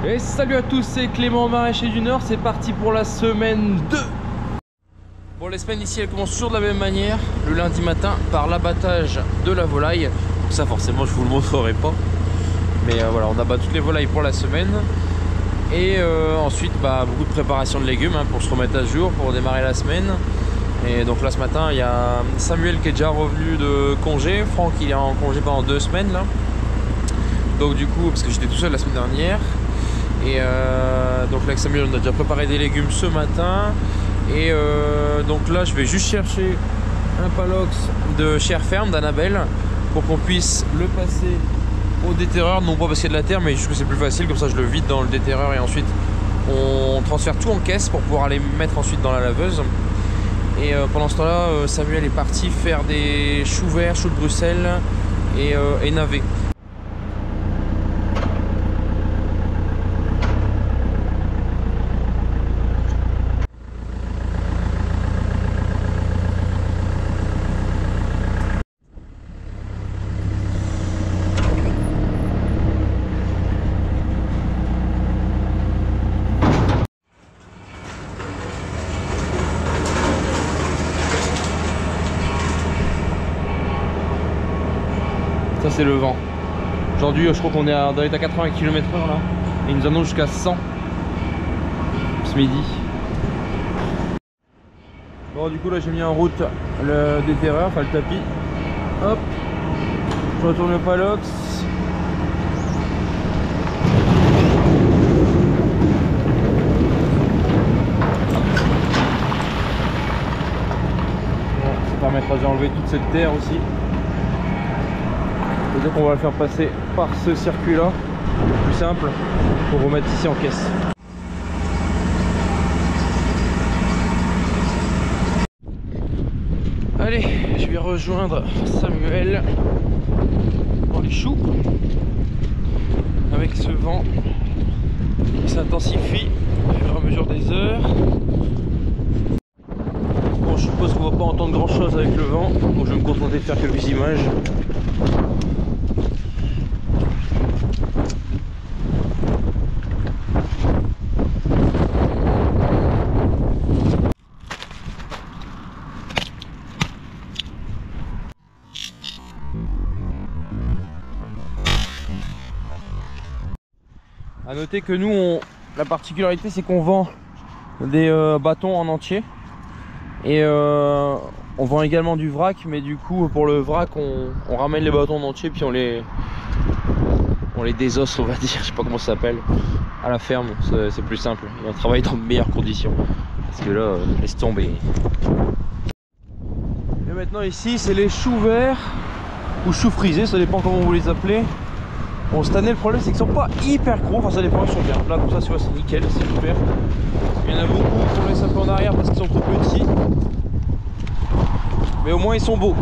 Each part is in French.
Et salut à tous, c'est Clément, maraîcher du Nord, c'est parti pour la semaine 2. Bon, les semaines ici elles commencent toujours de la même manière, le lundi matin par l'abattage de la volaille. Donc ça forcément je vous le montrerai pas. Mais voilà, on abat toutes les volailles pour la semaine. Et ensuite beaucoup de préparation de légumes pour se remettre à jour, pour démarrer la semaine. Et donc là ce matin il y a Samuel qui est déjà revenu de congé. Franck il est en congé pendant 2 semaines là. Donc du coup, parce que j'étais tout seul la semaine dernière. Et donc là avec Samuel on a déjà préparé des légumes ce matin. Et donc là je vais juste chercher un palox de chair ferme d'Annabelle pour qu'on puisse le passer au déterreur, non pas parce qu'il y a de la terre mais juste que c'est plus facile, comme ça je le vide dans le déterreur et ensuite on transfère tout en caisse pour pouvoir les mettre ensuite dans la laveuse. Et pendant ce temps là Samuel est parti faire des choux verts, choux de Bruxelles et navets. Ça c'est le vent. Aujourd'hui je crois qu'on est à 80 km/h là. Et il nous annonce jusqu'à 100 ce midi. Bon du coup là j'ai mis en route le déterreur, enfin le tapis. Hop. Je retourne le palox. Bon, ça permettra d'enlever toute cette terre aussi. C'est-à-dire qu'on va le faire passer par ce circuit là, plus simple, pour remettre ici en caisse. Allez, je vais rejoindre Samuel dans les choux avec ce vent qui s'intensifie au fur et à mesure des heures. Bon, je suppose qu'on va pas entendre grand chose avec le vent, donc je vais me contenter de faire quelques images. A noter que nous, la particularité c'est qu'on vend des bâtons en entier et on vend également du vrac, mais du coup pour le vrac on ramène les bâtons en entier puis on les désosse, on va dire, je sais pas comment ça s'appelle, à la ferme, c'est plus simple et on travaille dans de meilleures conditions parce que là laisse tomber. Et maintenant ici c'est les choux verts ou choux frisés, ça dépend comment vous les appelez. Bon, cette année le problème c'est qu'ils sont pas hyper gros, enfin ça dépend, ils sont bien. Là comme ça tu vois c'est nickel, c'est super. Il y en a beaucoup qu'on laisse un peu en arrière parce qu'ils sont trop petits. Mais au moins ils sont beaux.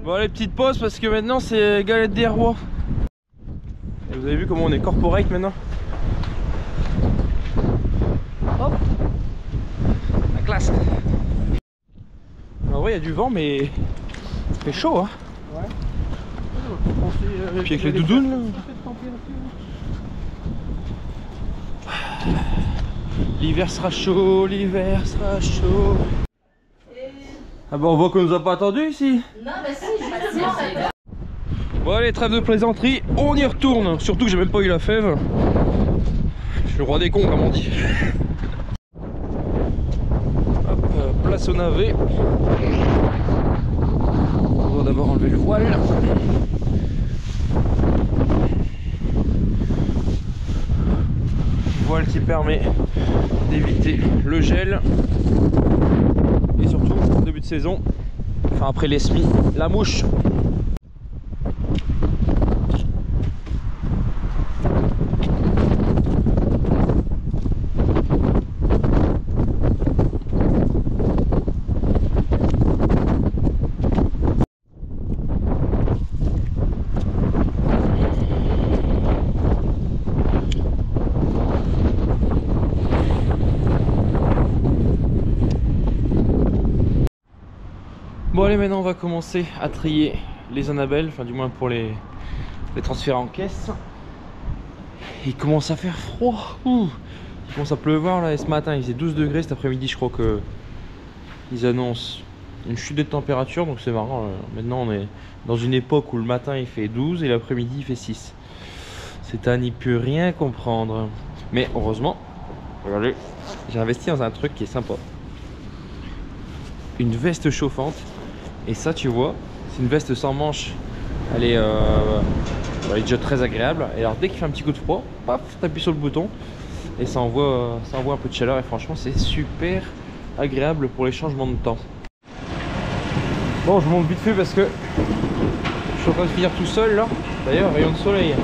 Bon allez, petite pause parce que maintenant c'est galette des rois. Et vous avez vu comment on est corporate maintenant. Hop, la classe. En vrai il y a du vent mais il fait chaud hein. Ouais. Puis avec les doudounes là. L'hiver sera chaud, l'hiver sera chaud. Ah bah on voit qu'on nous a pas attendu ici. Non bah si, justement. Bon allez, trêve de plaisanterie, on y retourne. Surtout que j'ai même pas eu la fève. Je suis le roi des cons comme on dit. Hop, place au navet. On va d'abord enlever le voile. Voile qui permet d'éviter le gel. Et surtout, début de saison, enfin après les semis, la mouche. Bon allez, maintenant on va commencer à trier les Annabelle, enfin du moins pour les transférer en caisse. Il commence à faire froid. Il commence à pleuvoir là, et ce matin il faisait 12 degrés, cet après-midi je crois que ils annoncent une chute de température, donc c'est marrant. Maintenant on est dans une époque où le matin il fait 12 et l'après-midi il fait 6. C'est à n'y plus rien comprendre. Mais heureusement, regardez, j'ai investi dans un truc qui est sympa. Une veste chauffante. Et ça tu vois, c'est une veste sans manches. Elle est déjà très agréable. Et alors dès qu'il fait un petit coup de froid, paf, t'appuies sur le bouton et ça envoie un peu de chaleur. Et franchement c'est super agréable pour les changements de temps. Bon, je monte vite fait parce que je suis en train de finir tout seul là. D'ailleurs, rayon de soleil.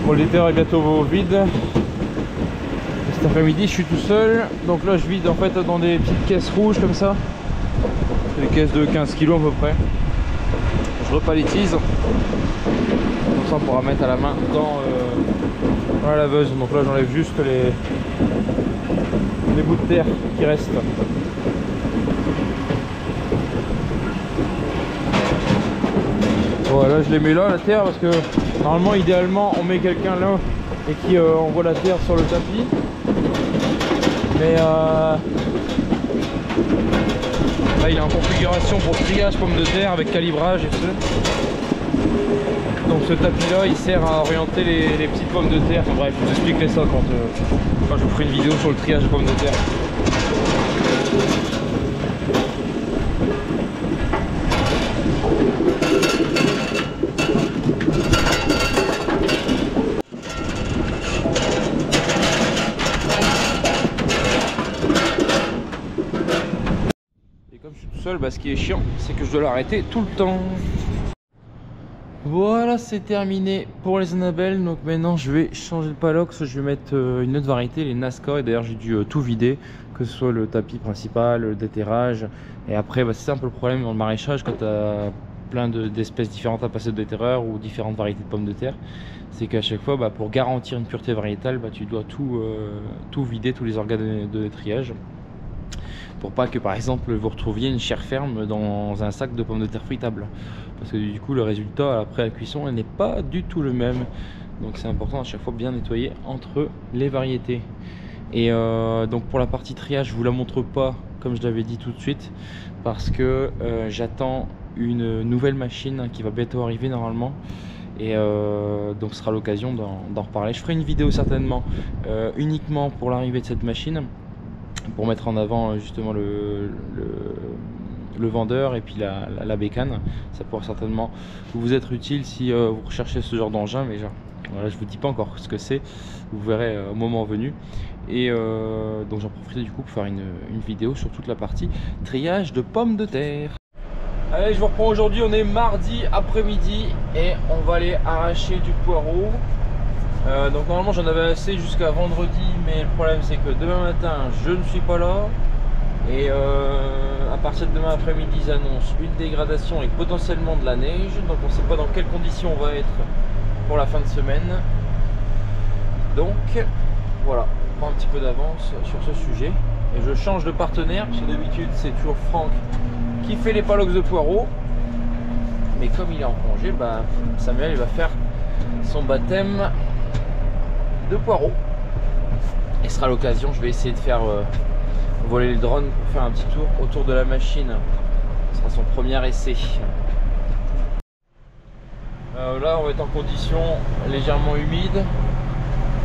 Bon, le déterreur est bientôt vide. Cet après-midi je suis tout seul. Donc là je vide en fait dans des petites caisses rouges comme ça. Des caisses de 15 kg à peu près. Je repaletise. Comme ça on pourra mettre à la main dans la laveuse. Donc là j'enlève juste les bouts de terre qui restent. Voilà, je les mets là la terre parce que normalement idéalement on met quelqu'un là et qui envoie la terre sur le tapis. Mais là il est en configuration pour triage pommes de terre avec calibrage et tout. Donc ce tapis là il sert à orienter les petites pommes de terre. Enfin bref, je vous expliquerai ça quand je vous ferai une vidéo sur le triage de pommes de terre. Bah, ce qui est chiant, c'est que je dois l'arrêter tout le temps. Voilà, c'est terminé pour les Annabelle. Donc maintenant je vais changer le palox, je vais mettre une autre variété, les Nazca. Et d'ailleurs j'ai dû tout vider, que ce soit le tapis principal, le déterrage. Et après bah, c'est un peu le problème dans le maraîchage quand tu as plein d'espèces différentes à passer de déterreur ou différentes variétés de pommes de terre. C'est qu'à chaque fois bah, pour garantir une pureté variétale, bah, tu dois tout vider, tous les organes de triage. Pour pas que par exemple vous retrouviez une chair ferme dans un sac de pommes de terre fritables, parce que du coup le résultat après la cuisson n'est pas du tout le même. Donc c'est important à chaque fois bien nettoyer entre les variétés. Et donc pour la partie triage je vous la montre pas comme je l'avais dit tout de suite, parce que j'attends une nouvelle machine qui va bientôt arriver normalement. Et donc ce sera l'occasion d'en reparler. Je ferai une vidéo certainement uniquement pour l'arrivée de cette machine, pour mettre en avant justement le vendeur et puis la bécane. Ça pourra certainement vous être utile si vous recherchez ce genre d'engin, mais genre, voilà, je vous dis pas encore ce que c'est, vous verrez au moment venu. Et donc j'en profite du coup pour faire une vidéo sur toute la partie triage de pommes de terre. Allez, je vous reprends aujourd'hui, on est mardi après-midi et on va aller arracher du poireau. Donc normalement j'en avais assez jusqu'à vendredi, mais le problème c'est que demain matin je ne suis pas là. Et à partir de demain après-midi ils annoncent une dégradation et potentiellement de la neige. Donc on ne sait pas dans quelles conditions on va être pour la fin de semaine. Donc voilà, on prend un petit peu d'avance sur ce sujet. Et je change de partenaire, parce que d'habitude c'est toujours Franck qui fait les palox de poireaux. Mais comme il est en congé, bah, Samuel il va faire son baptême de poireaux. Et ce sera l'occasion, je vais essayer de faire voler le drone pour faire un petit tour autour de la machine. Ce sera son premier essai. Là on va être en condition légèrement humide.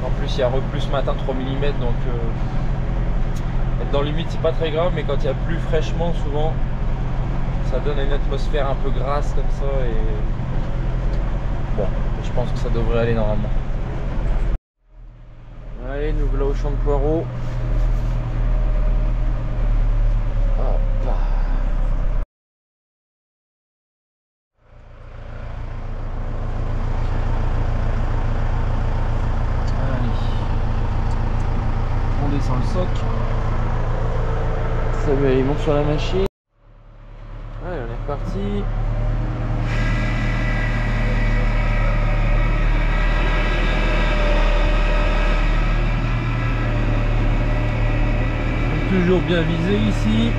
En plus il y a replu ce matin 3 mm, donc être dans l'humide c'est pas très grave, mais quand il y a plus fraîchement souvent ça donne une atmosphère un peu grasse comme ça. Et bon, je pense que ça devrait aller normalement. Allez, nous voilà au champ de poireaux. Hop. Allez. On descend le soc. Samuel il monte sur la machine. Allez, on est reparti. Toujours bien visé ici.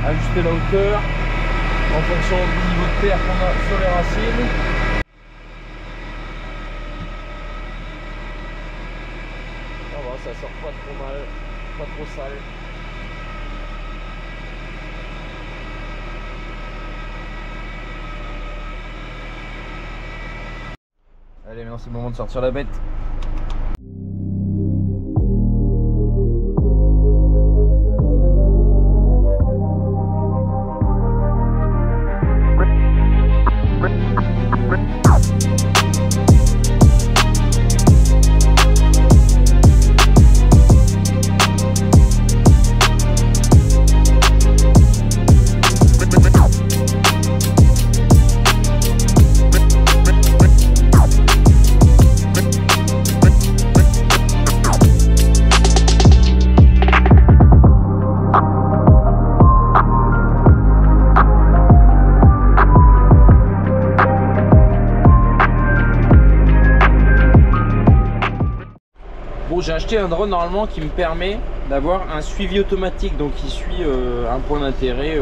ajuster la hauteur en fonction du niveau de terre qu'on a sur les racines. Ça va, ça sort pas trop mal, pas trop sale. Allez, maintenant c'est le moment de sortir la bête. Bon, j'ai acheté un drone normalement qui me permet d'avoir un suivi automatique, donc qui suit un point d'intérêt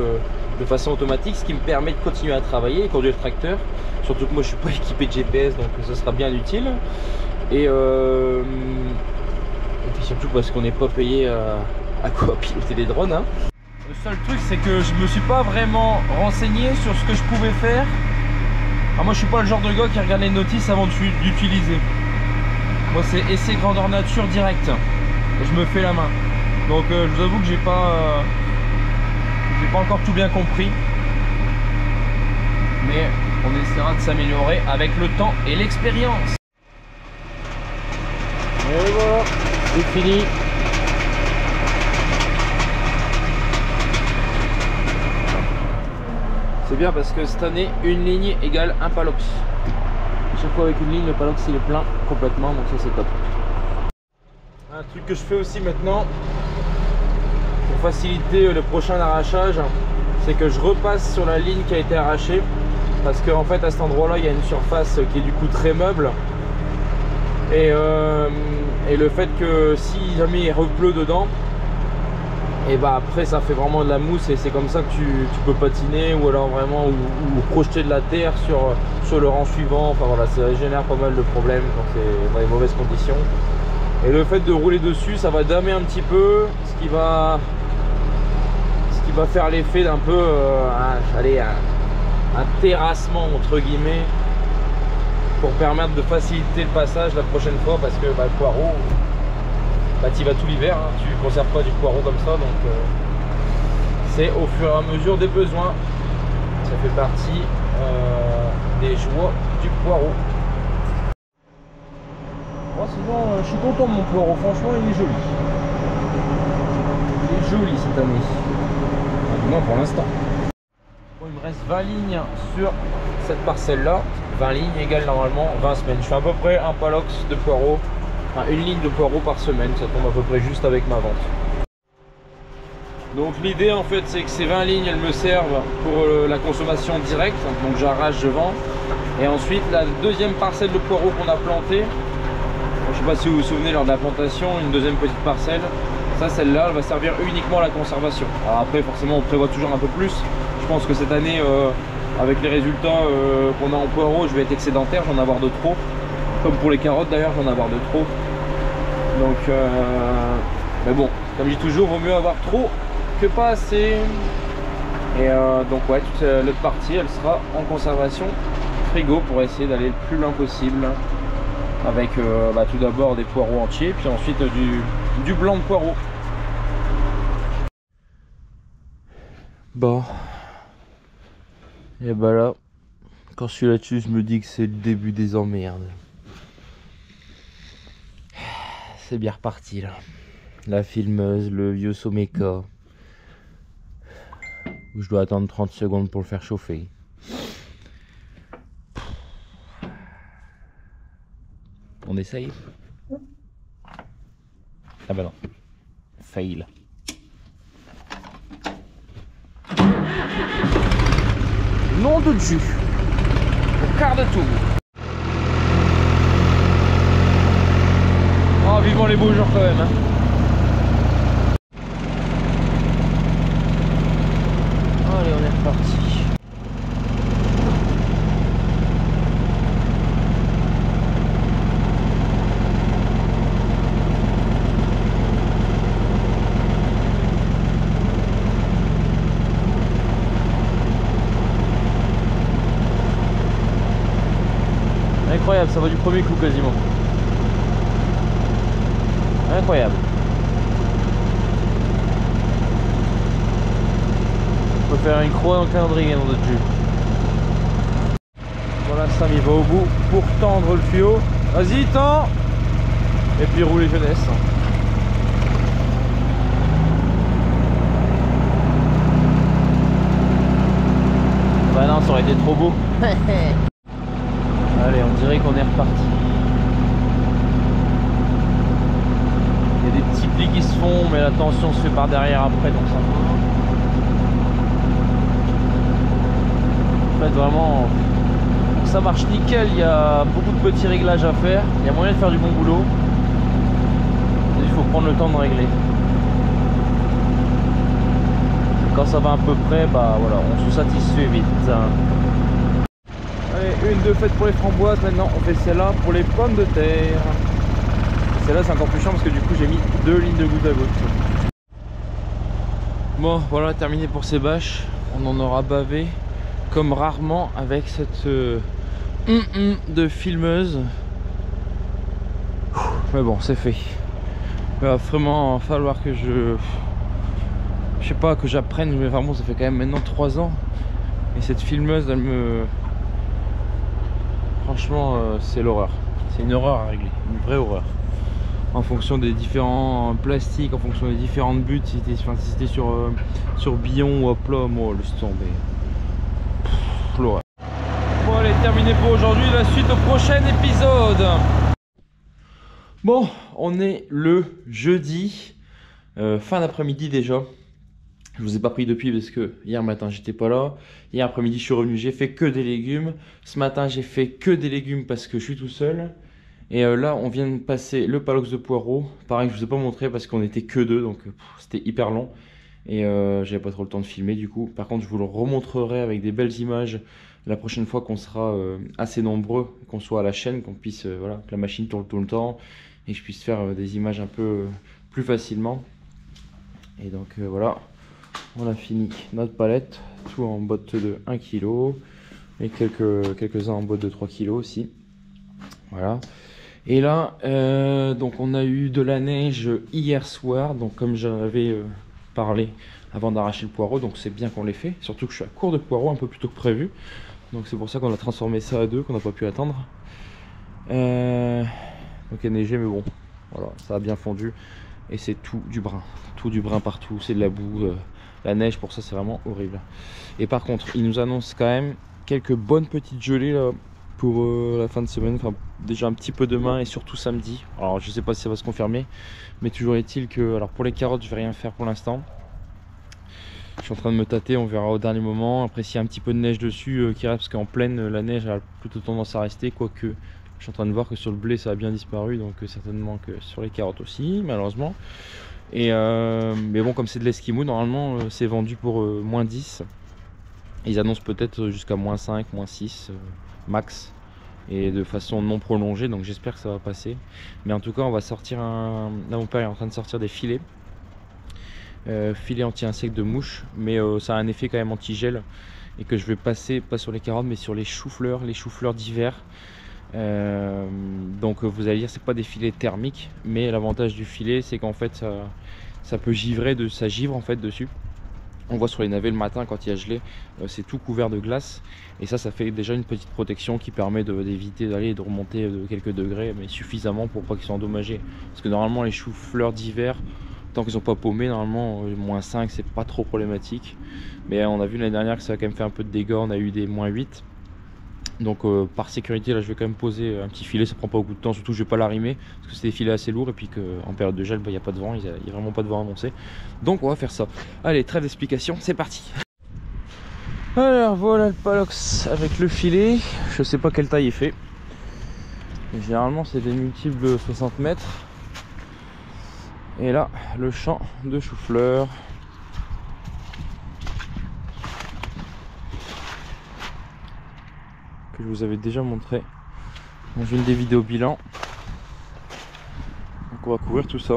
de façon automatique, ce qui me permet de continuer à travailler et conduire le tracteur. Surtout que moi je suis pas équipé de GPS, donc ce sera bien utile. Et puis surtout parce qu'on n'est pas payé à quoi piloter des drones. Hein. Le seul truc, c'est que je me suis pas vraiment renseigné sur ce que je pouvais faire. Alors moi je suis pas le genre de gars qui regarde les notices avant d'utiliser. Moi c'est essai grandeur nature direct et je me fais la main. Donc je vous avoue que j'ai pas encore tout bien compris, mais on essaiera de s'améliorer avec le temps et l'expérience. Et voilà, c'est fini. C'est bien parce que cette année une ligne égale un palox. Chaque fois avec une ligne, le palox il est plein complètement, donc ça c'est top. Un truc que je fais aussi maintenant pour faciliter le prochain arrachage, c'est que je repasse sur la ligne qui a été arrachée, parce qu'en fait à cet endroit là il y a une surface qui est du coup très meuble, et le fait que si jamais il repleut dedans, et bah après ça fait vraiment de la mousse, et c'est comme ça que tu peux patiner, ou alors vraiment ou projeter de la terre sur le rang suivant. Enfin voilà, ça génère pas mal de problèmes quand c'est dans les mauvaises conditions. Et le fait de rouler dessus, ça va damer un petit peu, ce qui va faire l'effet d'un peu un terrassement entre guillemets, pour permettre de faciliter le passage la prochaine fois, parce que le poireau, tu y vas tout l'hiver, hein, tu conserves pas du poireau comme ça, donc c'est au fur et à mesure des besoins. Ça fait partie des joies du poireau. Moi sinon je suis content de mon poireau, franchement il est joli. Il est joli cette année, du moins pour l'instant. Bon, il me reste 20 lignes sur cette parcelle là. 20 lignes égale normalement 20 semaines. Je fais à peu près un palox de poireau, enfin une ligne de poireau par semaine, ça tombe à peu près juste avec ma vente. Donc l'idée en fait c'est que ces 20 lignes elles me servent pour la consommation directe, donc j'arrache, je vends. Et ensuite la deuxième parcelle de poireau qu'on a plantée, je sais pas si vous vous souvenez lors de la plantation, une deuxième petite parcelle, ça celle-là elle va servir uniquement à la conservation. Alors après forcément on prévoit toujours un peu plus. Je pense que cette année avec les résultats qu'on a en poireau, je vais être excédentaire, j'en ai avoir de trop. Comme pour les carottes d'ailleurs, j'en ai avoir de trop. Donc mais bon, comme je dis toujours, vaut mieux avoir trop que pas assez. Et donc ouais, toute l'autre partie elle sera en conservation frigo pour essayer d'aller le plus loin possible avec tout d'abord des poireaux entiers, puis ensuite du blanc de poireau. Bon, et bah là quand je suis là-dessus je me dis que c'est le début des emmerdes. C'est bien reparti là, la filmeuse, le vieux Someka, où je dois attendre 30 secondes pour le faire chauffer. On essaye. Ah bah non, fail. Nom de Dieu, au quart de tour. Oh, vivement les beaux jours quand même hein. Incroyable, ça va du premier coup quasiment. Incroyable. On peut faire une croix dans le calendrier dans notre jus. Voilà, Sam il va au bout pour tendre le tuyau. Vas-y, tends. Et puis rouler jeunesse. Bah non, ça aurait été trop beau. Allez, on dirait qu'on est reparti. Il y a des petits plis qui se font, mais la tension se fait par derrière après, donc ça va. En fait, vraiment, pour que ça marche nickel, il y a beaucoup de petits réglages à faire. Il y a moyen de faire du bon boulot. Il faut prendre le temps de régler. Quand ça va à peu près, bah voilà, on se satisfait vite. Allez, une de faite pour les framboises, maintenant on fait celle-là pour les pommes de terre. Celle-là c'est encore plus chiant parce que du coup j'ai mis 2 lignes de goutte à goutte. Bon voilà, terminé pour ces bâches. On en aura bavé comme rarement avec cette de filmeuse. Mais bon, c'est fait. Il va vraiment falloir que je sais pas, que j'apprenne, mais vraiment ça fait quand même maintenant 3 ans. Et cette filmeuse, elle me... Franchement, c'est l'horreur. C'est une horreur à régler, une vraie horreur. En fonction des différents plastiques, en fonction des différentes buts, si c'était sur billon ou à plat, moi, laisse tomber. L'horreur. Bon, allez, terminé pour aujourd'hui. La suite au prochain épisode. Bon, on est le jeudi, fin d'après-midi déjà. Je vous ai pas pris depuis parce que hier matin j'étais pas là. Hier après-midi je suis revenu, j'ai fait que des légumes. Ce matin j'ai fait que des légumes parce que je suis tout seul. Et là on vient de passer le palox de poireaux. Pareil, je vous ai pas montré parce qu'on était que deux, donc c'était hyper long. Et j'avais pas trop le temps de filmer du coup. Par contre je vous le remontrerai avec des belles images la prochaine fois qu'on sera assez nombreux, qu'on soit à la chaîne, qu'on puisse, voilà, que la machine tourne tout le temps et que je puisse faire des images un peu plus facilement. Et donc voilà. On a fini notre palette, tout en botte de 1 kg et quelques-uns en botte de 3 kg aussi. Voilà. Et là, donc on a eu de la neige hier soir, donc comme j'en avais parlé avant d'arracher le poireau, donc c'est bien qu'on l'ait fait. Surtout que je suis à court de poireaux un peu plus tôt que prévu. Donc c'est pour ça qu'on a transformé ça à 2, qu'on n'a pas pu attendre. Donc il a neigé, mais bon, voilà, ça a bien fondu. Et c'est tout du brun partout, c'est de la boue. La neige pour ça c'est vraiment horrible. Et par contre il nous annonce quand même quelques bonnes petites gelées là pour la fin de semaine, enfin déjà un petit peu demain et surtout samedi. Alors je sais pas si ça va se confirmer, mais toujours est-il que, alors pour les carottes je vais rien faire pour l'instant. Je suis en train de me tâter, on verra au dernier moment. Après s'il y a un petit peu de neige dessus qui reste, parce qu'en plaine la neige a plutôt tendance à rester, quoique je suis en train de voir que sur le blé ça a bien disparu, donc certainement que sur les carottes aussi malheureusement. Et mais bon, comme c'est de l'esquimau, normalement c'est vendu pour moins 10. Ils annoncent peut-être jusqu'à moins 5, moins 6 max, et de façon non prolongée, donc j'espère que ça va passer. Mais en tout cas on va sortir là mon père est en train de sortir des filets, filets anti-insectes de mouches, mais ça a un effet quand même anti-gel, et que je vais passer pas sur les carottes mais sur les choux-fleurs d'hiver. Donc vous allez dire c'est pas des filets thermiques, mais l'avantage du filet c'est qu'en fait ça peut givrer, ça givre en fait dessus. On voit sur les navets le matin quand il y a gelé, c'est tout couvert de glace, et ça fait déjà une petite protection qui permet d'éviter d'aller de remonter de quelques degrés, mais suffisamment pour pas qu'ils soient endommagés. Parce que normalement les choux-fleurs d'hiver, tant qu'ils sont pas paumés, normalement moins 5 c'est pas trop problématique. Mais on a vu l'année dernière que ça a quand même fait un peu de dégâts, on a eu des moins 8. Donc par sécurité là je vais quand même poser un petit filet, ça prend pas beaucoup de temps, surtout je vais pas l'arrimer parce que c'est des filets assez lourds, et puis qu'en période de gel il n'y a pas de vent, il n'y a vraiment pas de vent annoncé. Donc on va faire ça. Allez, trêve d'explication, c'est parti. Alors voilà le palox avec le filet, je sais pas quelle taille il fait. Mais généralement c'est des multiples 60 mètres. Et là le champ de chou-fleur. Que je vous avais déjà montré dans une des vidéos bilan. Donc on va couvrir tout ça.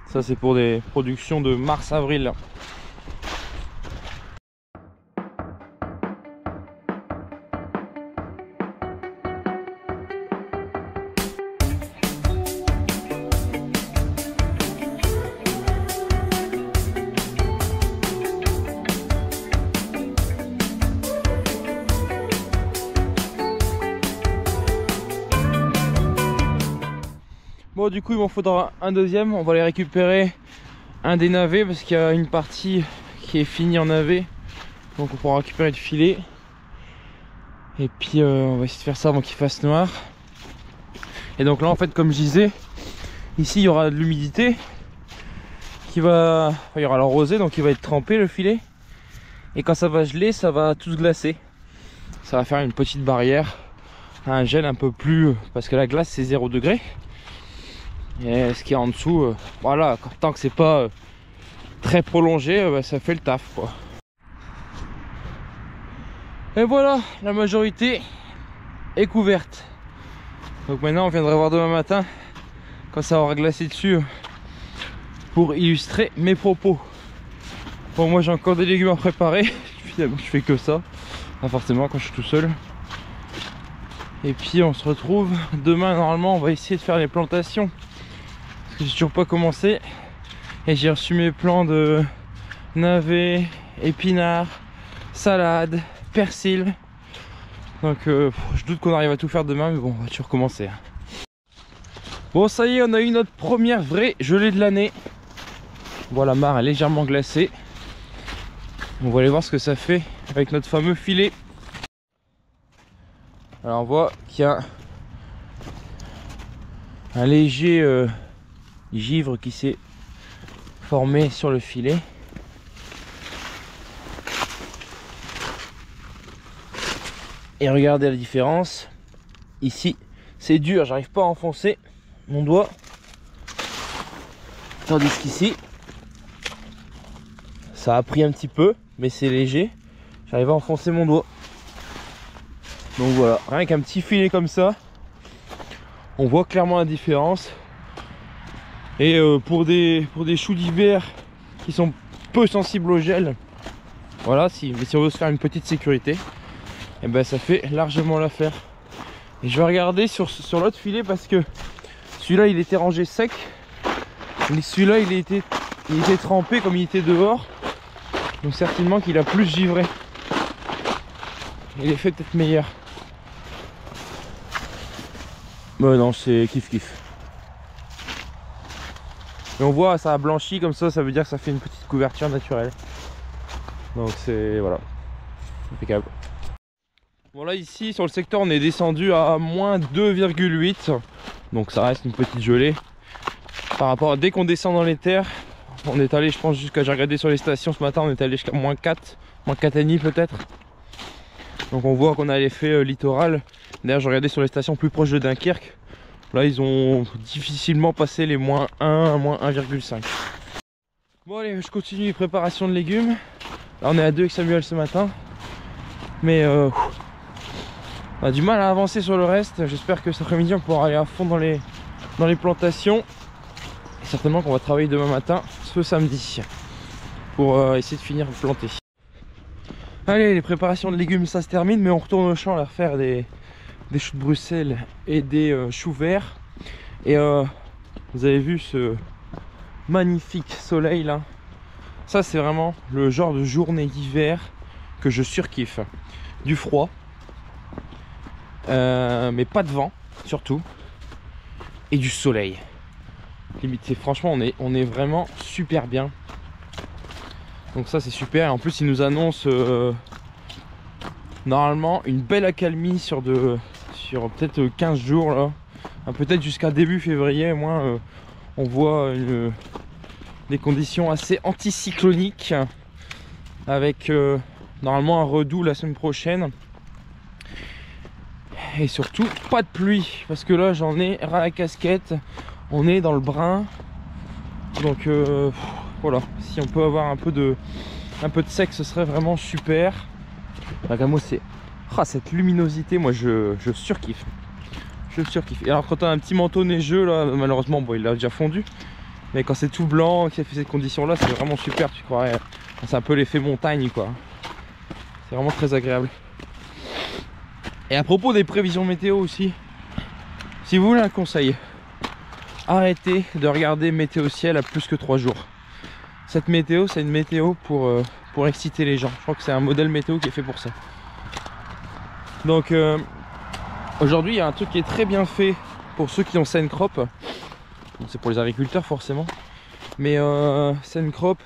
Ça c'est pour des productions de mars-avril. Bon, du coup il m'en faudra un deuxième. On va aller récupérer un des navets parce qu'il y a une partie qui est finie en navet, donc on pourra récupérer le filet. Et puis on va essayer de faire ça avant qu'il fasse noir. Et donc là en fait, comme je disais, ici il y aura de l'humidité qui va, enfin, il y aura la rosée, donc il va être trempé le filet. Et quand ça va geler, ça va tout se glacer. Ça va faire une petite barrière, un gel un peu plus, parce que la glace c'est 0 degré. Et ce qui est en dessous, voilà, tant que c'est pas très prolongé, ça fait le taf quoi. Et voilà, la majorité est couverte. Donc maintenant on viendra voir demain matin quand ça aura glacé dessus pour illustrer mes propos. Bon, moi j'ai encore des légumes à préparer. Finalement je fais que ça, pas forcément quand je suis tout seul. Et puis on se retrouve demain. Normalement on va essayer de faire les plantations parce que j'ai toujours pas commencé. Et j'ai reçu mes plants de navets, épinards, salade, persil. Donc je doute qu'on arrive à tout faire demain, mais bon, on va toujours commencer. Bon, ça y est, on a eu notre première vraie gelée de l'année. Bon, la mare est légèrement glacée. On va aller voir ce que ça fait avec notre fameux filet. Alors on voit qu'il y a un léger givre qui s'est formé sur le filet. Et regardez la différence. Ici c'est dur, j'arrive pas à enfoncer mon doigt, tandis qu'ici ça a pris un petit peu, mais c'est léger, j'arrive à enfoncer mon doigt. Donc voilà, rien qu'un petit filet comme ça, on voit clairement la différence. Et pour des choux d'hiver qui sont peu sensibles au gel, voilà, si on veut se faire une petite sécurité, et ben ça fait largement l'affaire. Et je vais regarder sur l'autre filet parce que celui-là il était rangé sec, mais celui-là il était trempé comme il était dehors, donc certainement qu'il a plus givré et l'effet peut-être meilleur. Bah non, c'est kiff kiff. Et on voit ça a blanchi comme ça veut dire que ça fait une petite couverture naturelle. Donc c'est voilà, impeccable. Bon là ici sur le secteur on est descendu à moins 2,8, donc ça reste une petite gelée. Par rapport à dès qu'on descend dans les terres, on est allé, je pense, jusqu'à, j'ai regardé sur les stations ce matin, on est allé jusqu'à moins 4,5 peut-être. Donc on voit qu'on a l'effet littoral. D'ailleurs je regardais sur les stations plus proches de Dunkerque, là ils ont difficilement passé les moins 1, moins 1,5. Bon allez, je continue les préparations de légumes. Là on est à 2 avec Samuel ce matin, mais on a du mal à avancer sur le reste. J'espère que cet après-midi on pourra aller à fond dans les plantations. Et certainement qu'on va travailler demain matin, ce samedi, pour essayer de finir de planter. Allez, les préparations de légumes ça se termine, mais on retourne au champ à refaire des choux de Bruxelles et des choux verts. Et vous avez vu ce magnifique soleil là, ça c'est vraiment le genre de journée d'hiver que je surkiffe. Du froid, mais pas de vent surtout, et du soleil. Limite, franchement on est vraiment super bien. Donc ça c'est super. Et en plus ils nous annoncent normalement une belle accalmie sur peut-être 15 jours là, peut-être jusqu'à début février. Moi on voit des conditions assez anticycloniques avec normalement un redout la semaine prochaine. Et surtout pas de pluie, parce que là j'en ai ras la casquette. On est dans le brun, donc voilà, si on peut avoir un peu de sec, ce serait vraiment super. Regarde moi c'est cette luminosité, moi je surkiffe. Et alors quand on a un petit manteau neigeux là, malheureusement bon il a déjà fondu, mais quand c'est tout blanc, qui a fait ces conditions là, c'est vraiment super. Tu croirais, c'est un peu l'effet montagne quoi. C'est vraiment très agréable. Et à propos des prévisions météo aussi, si vous voulez un conseil, arrêtez de regarder météo ciel à plus que 3 jours. Cette météo c'est une météo pour exciter les gens. Je crois que c'est un modèle météo qui est fait pour ça. Donc aujourd'hui il y a un truc qui est très bien fait pour ceux qui ont scène crop. c'est pour les agriculteurs forcément. Mais Sencrop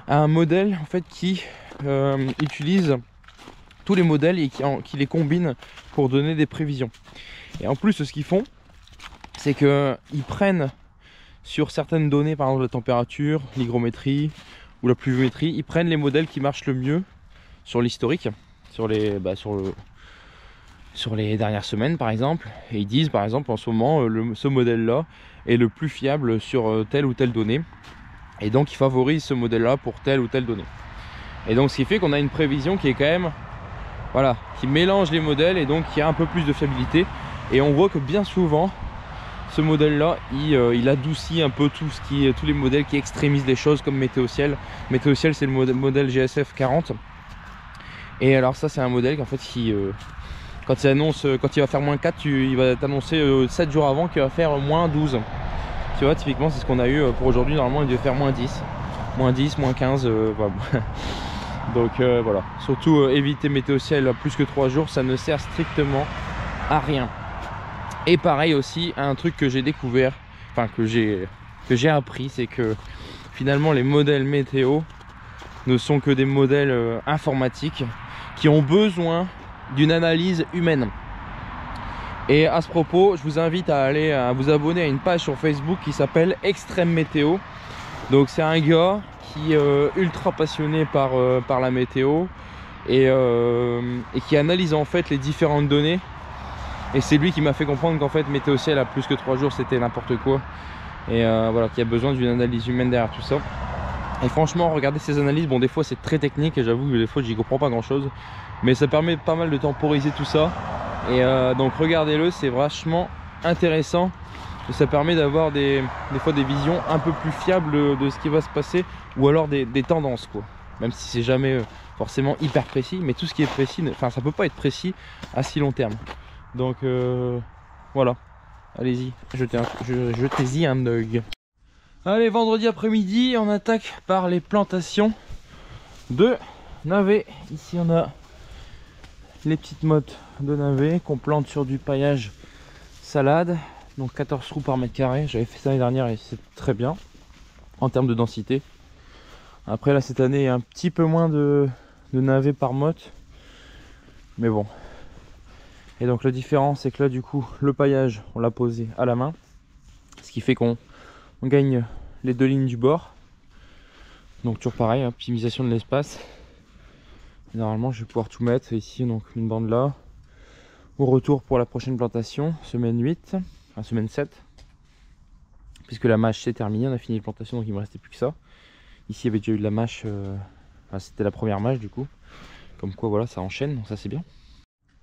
a un modèle en fait qui utilise tous les modèles et qui les combine pour donner des prévisions. Et en plus, ce qu'ils font, c'est qu'ils prennent sur certaines données, par exemple la température, l'hygrométrie ou la pluviométrie, ils prennent les modèles qui marchent le mieux sur l'historique, sur les dernières semaines par exemple, et ils disent par exemple en ce moment ce modèle là est le plus fiable sur telle ou telle donnée, et donc ils favorisent ce modèle là pour telle ou telle donnée. Et donc ce qui fait qu'on a une prévision qui est quand même, voilà, qui mélange les modèles et donc qui a un peu plus de fiabilité. Et on voit que bien souvent ce modèle là il adoucit un peu tous les modèles qui extrémisent les choses, comme Météo-Ciel. Météo-Ciel, c'est le modèle GSF 40. Et alors ça, c'est un modèle qu'en fait qui quand il annonce, quand il va faire -4, il va t'annoncer 7 jours avant qu'il va faire -12. Tu vois, typiquement c'est ce qu'on a eu pour aujourd'hui. Normalement il devait faire -10, -15, voilà. Donc voilà, surtout éviter Météo-Ciel plus que 3 jours, ça ne sert strictement à rien. Et pareil aussi, un truc que j'ai découvert, enfin que j'ai appris, c'est que finalement les modèles météo ne sont que des modèles informatiques qui ont besoin d'une analyse humaine. Et à ce propos, je vous invite à vous abonner à une page sur Facebook qui s'appelle Extrême Météo. Donc c'est un gars qui est ultra passionné par la météo et qui analyse en fait les différentes données. Et c'est lui qui m'a fait comprendre qu'en fait Météo-Ciel à plus que 3 jours c'était n'importe quoi. Et voilà, qu'il y a besoin d'une analyse humaine derrière tout ça. Et franchement, regardez ces analyses, bon des fois c'est très technique et j'avoue que des fois j'y comprends pas grand chose, mais ça permet pas mal de temporiser tout ça. Et donc regardez-le, c'est vachement intéressant. Et ça permet d'avoir des fois des visions un peu plus fiables de ce qui va se passer, ou alors des tendances quoi. Même si c'est jamais forcément hyper précis, mais tout ce qui est précis, enfin ça peut pas être précis à si long terme. Donc voilà, allez-y, jetez-y un œil. Allez, vendredi après-midi, on attaque par les plantations de navets. Ici on a les petites mottes de navets qu'on plante sur du paillage salade, donc 14 trous par mètre carré. J'avais fait ça l'année dernière et c'est très bien en termes de densité. Après là cette année il y a un petit peu moins de navets par motte, mais bon. Et donc la différence c'est que là du coup le paillage on l'a posé à la main, ce qui fait qu'on gagne les 2 lignes du bord. Donc toujours pareil, optimisation de l'espace. Normalement je vais pouvoir tout mettre ici, donc une bande là. Au retour pour la prochaine plantation, semaine 8, enfin semaine 7. Puisque la mâche c'est terminé, on a fini les plantations donc il me restait plus que ça. Ici il y avait déjà eu de la mâche, enfin, c'était la première mâche du coup. Comme quoi voilà, ça enchaîne, donc ça c'est bien.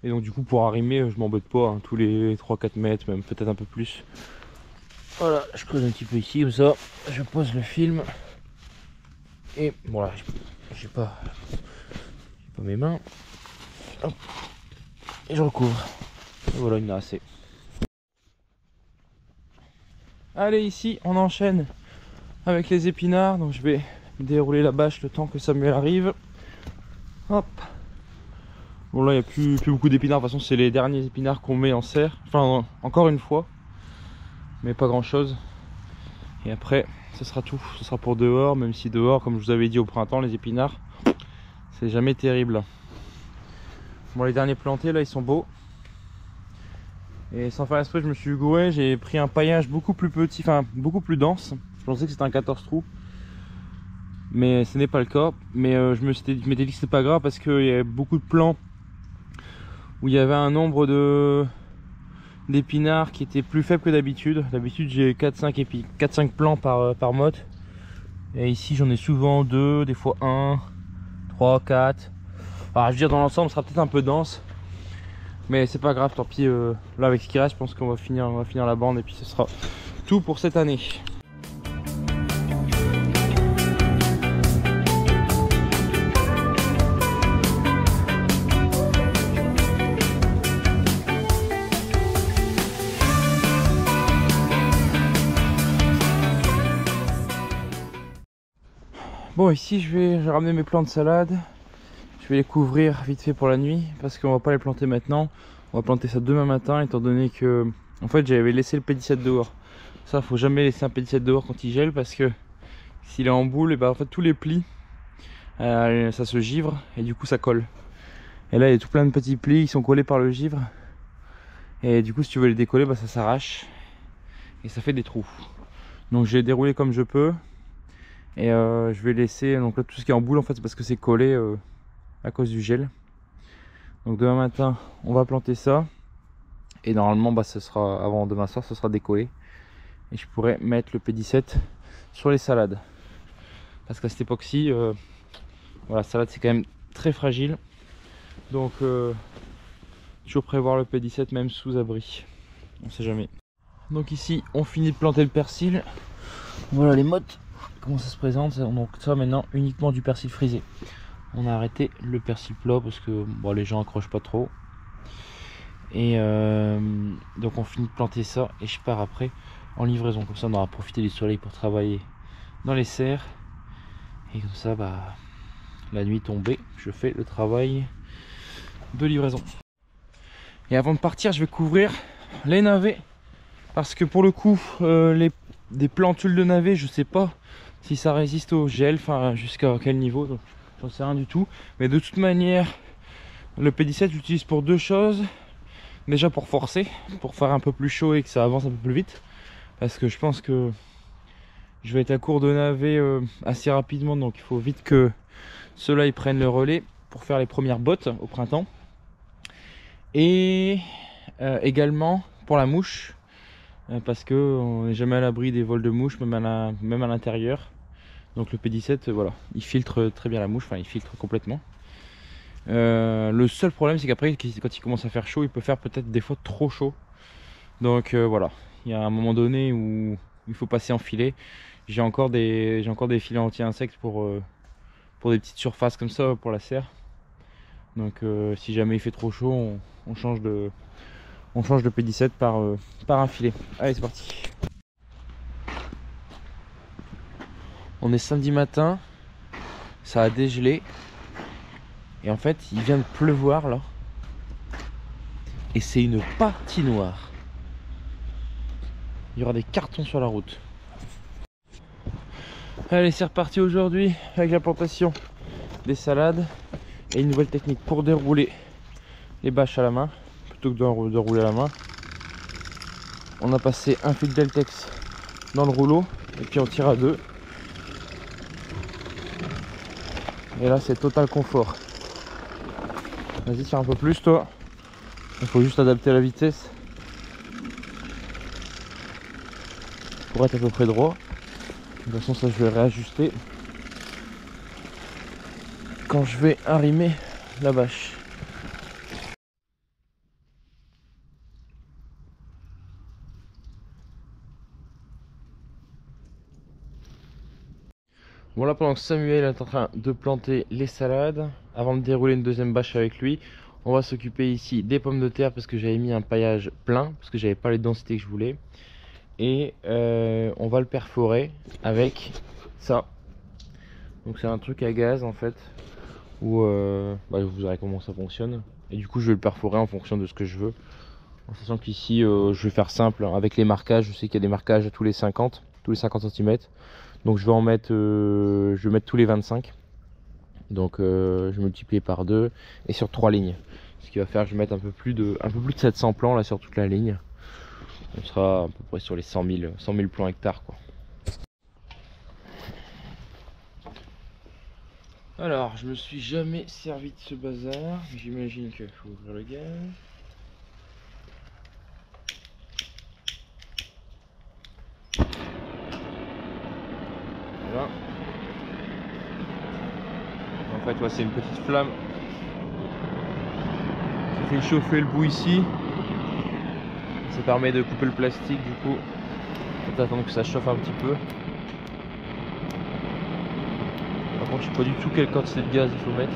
Et donc du coup pour arrimer je m'embête pas, hein, tous les 3-4 mètres, même peut-être un peu plus. Voilà, je creuse un petit peu ici comme ça, je pose le film. Et voilà, j'ai pas mes mains. Hop. Et je recouvre. Et voilà, il y en a assez. Allez, ici on enchaîne avec les épinards. Donc je vais dérouler la bâche le temps que Samuel arrive. Hop. Bon là il n'y a plus beaucoup d'épinards. De toute façon c'est les derniers épinards qu'on met en serre. Enfin encore une fois. Mais pas grand chose. Et après ce sera tout. Ce sera pour dehors. Même si dehors, comme je vous avais dit au printemps, les épinards c'est jamais terrible. Bon, les derniers plantés là ils sont beaux. Et sans faire exprès je me suis gouré, j'ai pris un paillage beaucoup plus petit, enfin beaucoup plus dense. Je pensais que c'était un 14 trous, mais ce n'est pas le cas. Mais je m'étais dit que c'était pas grave parce qu'il y avait beaucoup de plants où il y avait un nombre d'épinards qui était plus faible que d'habitude. D'habitude j'ai 4-5 plants par motte. Et ici j'en ai souvent 2, des fois 1, 3, 4. Alors je veux dire dans l'ensemble ça sera peut-être un peu dense. Mais c'est pas grave, tant pis, là avec ce qui reste je pense qu'on va finir la bande et puis ce sera tout pour cette année. Bon, ici je vais ramener mes plants de salade. Je vais les couvrir vite fait pour la nuit parce qu'on va pas les planter maintenant. On va planter ça demain matin étant donné que en fait j'avais laissé le pédicette dehors. Ça, faut jamais laisser un P17 dehors quand il gèle, parce que s'il est en boule, et ben en fait tous les plis, ça se givre et du coup ça colle. Et là il y a tout plein de petits plis qui sont collés par le givre. Et du coup si tu veux les décoller, bah, ça s'arrache et ça fait des trous. Donc je vais dérouler comme je peux. Et je vais laisser, donc là tout ce qui est en boule en fait c'est parce que c'est collé à cause du gel. Donc demain matin on va planter ça. Et normalement bah, ce sera, avant demain soir ce sera décollé. Et je pourrais mettre le P17 sur les salades. Parce qu'à cette époque-ci, voilà, la salade c'est quand même très fragile. Donc toujours prévoir le P17 même sous abri. On sait jamais. Donc ici on finit de planter le persil. Voilà les mottes, comment ça se présente. Donc ça maintenant uniquement du persil frisé. On a arrêté le persil plat parce que bon, les gens accrochent pas trop. Et donc on finit de planter ça et je pars après en livraison. Comme ça on aura profité du soleil pour travailler dans les serres. Et comme ça bah, la nuit tombée je fais le travail de livraison. Et avant de partir je vais couvrir les navets. Parce que pour le coup des plantules de navets je sais pas si ça résiste au gel, enfin jusqu'à quel niveau, donc j'en sais rien du tout. Mais de toute manière le P17 j'utilise pour deux choses. Déjà pour forcer, pour faire un peu plus chaud et que ça avance un peu plus vite. Parce que je pense que je vais être à court de navets assez rapidement. Donc il faut vite que ceux-là ils prennent le relais pour faire les premières bottes au printemps. Et également pour la mouche. Parce qu'on n'est jamais à l'abri des vols de mouches, même à l'intérieur. Donc le P17, voilà, il filtre très bien la mouche, enfin il filtre complètement. Le seul problème c'est qu'après quand il commence à faire chaud il peut faire peut-être des fois trop chaud. Donc voilà, il y a un moment donné où il faut passer en filet. J'ai encore des filets anti-insectes pour des petites surfaces comme ça pour la serre. Donc si jamais il fait trop chaud on change de P17 par un filet. Allez c'est parti. On est samedi matin, ça a dégelé. Et en fait, il vient de pleuvoir là. Et c'est une patinoire. Il y aura des cartons sur la route. Allez, c'est reparti aujourd'hui avec la plantation des salades. Et une nouvelle technique pour dérouler les bâches à la main. Plutôt que de rouler à la main. On a passé un fil Deltex dans le rouleau. Et puis on tire à deux. Et là, c'est total confort. Vas-y, tire un peu plus toi. Il faut juste adapter la vitesse pour être à peu près droit. De toute façon ça je vais réajuster quand je vais arrimer la bâche. Bon là pendant que Samuel est en train de planter les salades, avant de dérouler une deuxième bâche avec lui, on va s'occuper ici des pommes de terre parce que j'avais mis un paillage plein, parce que j'avais pas les densités que je voulais. Et on va le perforer avec ça. Donc c'est un truc à gaz en fait, où bah, vous verrez comment ça fonctionne. Et du coup je vais le perforer en fonction de ce que je veux. En sachant qu'ici je vais faire simple, avec les marquages, je sais qu'il y a des marquages à tous les 50 cm. Donc je vais en mettre, je vais mettre tous les 25. Donc je multiplie par 2 et sur 3 lignes. Ce qui va faire que je vais mettre un peu plus de 700 plants là sur toute la ligne. On sera à peu près sur les 100 000 plants hectares quoi. Alors je me suis jamais servi de ce bazar. J'imagine qu'il faut ouvrir le gaz. Voilà. En fait, ouais, c'est une petite flamme qui fait chauffer le bout ici. Ça permet de couper le plastique du coup. On va attendre que ça chauffe un petit peu. Par contre, je sais pas du tout quelle quantité de gaz il faut mettre.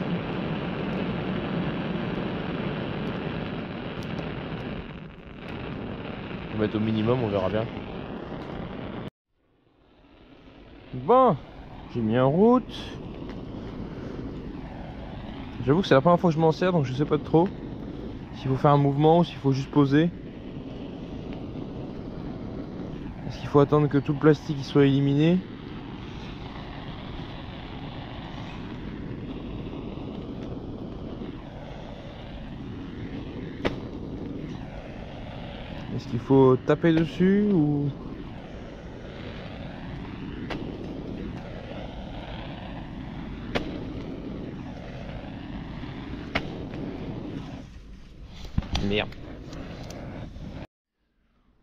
On va mettre au minimum, on verra bien. Bon, j'ai mis en route. J'avoue que c'est la première fois que je m'en sers, donc je sais pas trop s'il faut faire un mouvement ou s'il faut juste poser. Parce qu'il faut attendre que tout le plastique il soit éliminé. Est-ce qu'il faut taper dessus ou... Merde.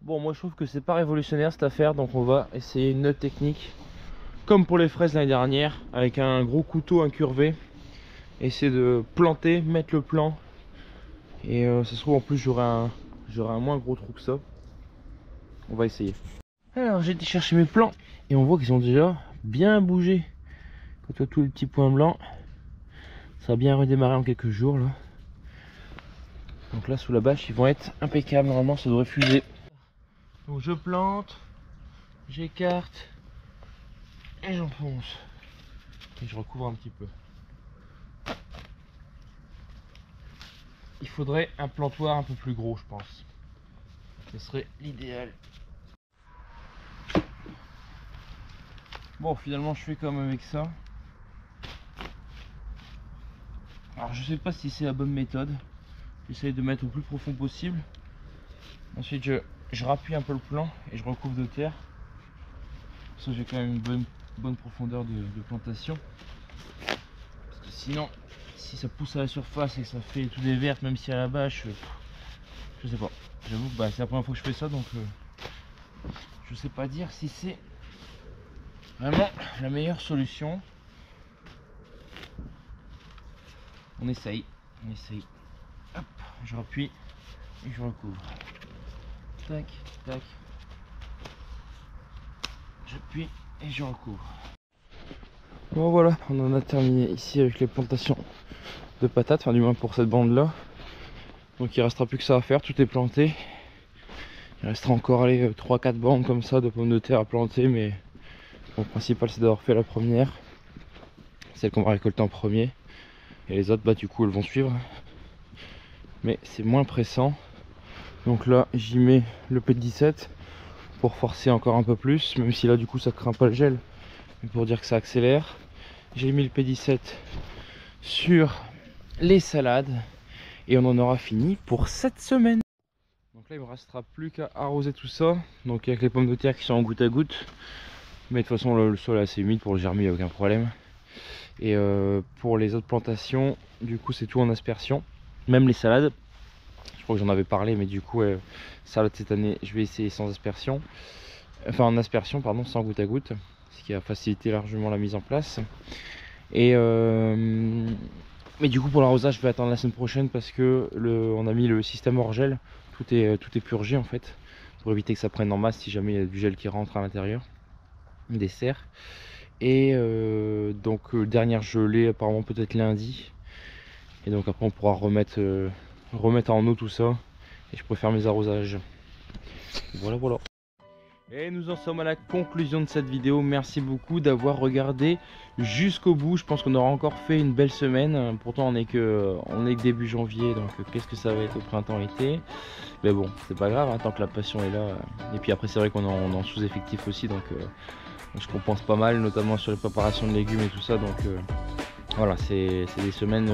Bon, moi je trouve que c'est pas révolutionnaire cette affaire, donc on va essayer une autre technique. Comme pour les fraises l'année dernière, avec un gros couteau incurvé. Essayer de planter, mettre le plant. Et ça se trouve en plus j'aurai un moins gros trou que ça. On va essayer. Alors j'ai été chercher mes plants et on voit qu'ils ont déjà bien bougé. Quand tu vois tous les petits points blancs, ça a bien redémarré en quelques jours là. Donc là sous la bâche ils vont être impeccables, normalement ça devrait fuser. Donc je plante, j'écarte et j'enfonce. Et je recouvre un petit peu. Il faudrait un plantoir un peu plus gros je pense. Ce serait l'idéal. Bon finalement je fais comme avec ça. Alors je sais pas si c'est la bonne méthode. J'essaye de mettre au plus profond possible. Ensuite je rappuie un peu le plant et je recouvre de terre. Ça j'ai quand même une bonne profondeur de plantation. Parce que sinon si ça pousse à la surface et que ça fait tout des vertes même si à la bâche, je sais pas. J'avoue que c'est la première fois que je fais ça donc je sais pas dire si c'est vraiment la meilleure solution. On essaye. Hop, je rappuie et je recouvre. Tac, tac. J'appuie et je recouvre. Bon voilà, on en a terminé ici avec les plantations de patates, enfin du moins pour cette bande là. Donc il restera plus que ça à faire, tout est planté. Il restera encore 3-4 bandes comme ça de pommes de terre à planter, mais le principal c'est d'avoir fait la première, celle qu'on va récolter en premier. Et les autres du coup elles vont suivre, mais c'est moins pressant. Donc là j'y mets le P17 pour forcer encore un peu plus, même si là du coup ça craint pas le gel, mais pour dire que ça accélère. J'ai mis le P17 sur les salades et on en aura fini pour cette semaine. Donc là il me restera plus qu'à arroser tout ça, donc avec les pommes de terre qui sont en goutte à goutte, mais de toute façon le sol est assez humide pour le germer, il n'y a aucun problème. Et pour les autres plantations du coup c'est tout en aspersion, même les salades. Je crois que j'en avais parlé, mais du coup salade cette année je vais essayer sans aspersion, enfin en aspersion pardon, sans goutte à goutte, ce qui a facilité largement la mise en place. Et mais du coup pour l'arrosage je vais attendre la semaine prochaine parce que on a mis le système hors gel, tout est purgé en fait, pour éviter que ça prenne en masse si jamais il y a du gel qui rentre à l'intérieur des serres. Et donc dernière gelée apparemment peut-être lundi, et donc après on pourra remettre en eau tout ça et je pourrai faire mes arrosages. Voilà. Et nous en sommes à la conclusion de cette vidéo. Merci beaucoup d'avoir regardé jusqu'au bout. Je pense qu'on aura encore fait une belle semaine. Pourtant on est que début janvier, donc qu'est-ce que ça va être au printemps-été. Mais bon, c'est pas grave, hein, tant que la passion est là. Et puis après c'est vrai qu'on est en sous-effectif aussi, donc je compense pas mal, notamment sur les préparations de légumes et tout ça. Donc voilà, c'est des semaines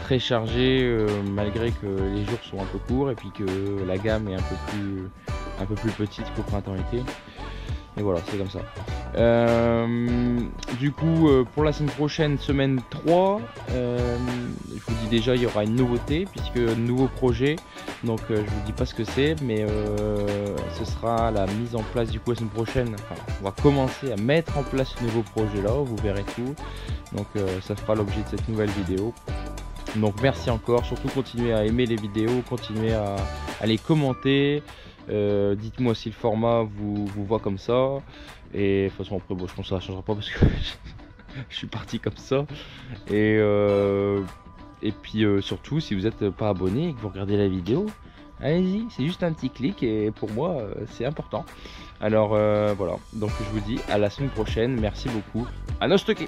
très chargées, malgré que les jours sont un peu courts et puis que la gamme est un peu plus petite qu'au printemps-été. Et voilà, c'est comme ça. Du coup, pour la semaine prochaine, semaine 3, je vous dis déjà, il y aura une nouveauté, puisque nouveau projet. Donc je vous dis pas ce que c'est, mais ce sera la mise en place du coup la semaine prochaine. Enfin, on va commencer à mettre en place ce nouveau projet là, vous verrez tout. Donc ça fera l'objet de cette nouvelle vidéo. Donc merci encore, surtout continuez à aimer les vidéos, continuez à les commenter. Dites-moi si le format vous voit comme ça. Et de toute façon après bon, je pense que ça ne changera pas parce que je suis parti comme ça. Et puis surtout si vous n'êtes pas abonné et que vous regardez la vidéo, allez-y, c'est juste un petit clic et pour moi c'est important. Alors voilà, donc je vous dis à la semaine prochaine, merci beaucoup, à nos stockés.